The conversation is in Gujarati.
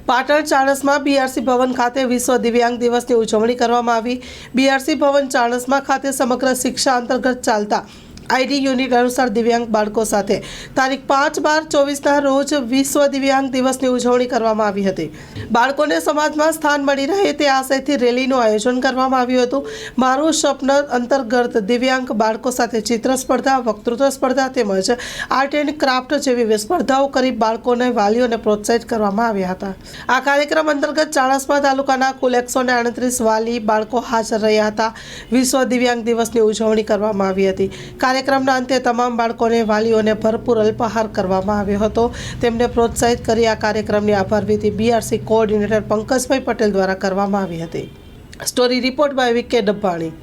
પાટણ ચાણસ્મા બીઆરસી ભવન ખાતે વિશ્વ દિવ્યાંગ દિવસની ઉજવણી કરવામાં આવી। બીઆરસી ભવન ચાણસ્મા ખાતે સમગ્ર શિક્ષા અંતર્ગત ચાલતા આઈડી યુનિટ અનુસાર દિવ્યાંગ બાળકો સાથે તારીખ 5/12/24ના રોજ વિશ્વ દિવ્યાંગ દિવસની ઉજવણી કરવામાં આવી હતી। બાળકોને સમાજમાં સ્થાન મળી રહે તે આશયથી રેલીનું આયોજન કરવામાં આવ્યું હતું। મારું સપન અંતર્ગત દિવ્યાંગ બાળકો સાથે ચિત્ર સ્પર્ધા, વક્તૃત્વ સ્પર્ધા તેમજ આર્ટ એન્ડ ક્રાફ્ટ જેવી સ્પર્ધાઓ કરી બાળકોને વાલીઓને પ્રોત્સાહિત કરવામાં આવ્યા હતા। આ કાર્યક્રમ અંતર્ગત ચાણસ્મા તાલુકાના કુલ 138 વાલી બાળકો હાજર રહ્યા હતા। વિશ્વ દિવ્યાંગ દિવસની ઉજવણી કરવામાં આવી હતી। કાર્યક્રમના અંતે તમામ બાળકોને વાલીઓને ભરપૂર અલ્પાહાર કરવામાં આવ્યો હતો। તેમને પ્રોત્સાહિત કરી આ કાર્યક્રમની આભાર વિધિ બીઆરસી કોઓર્ડિનેટર પંકજભાઈ પટેલ દ્વારા કરવામાં આવી હતી। સ્ટોરી રિપોર્ટ બાય વિકે ડબ્બાણી।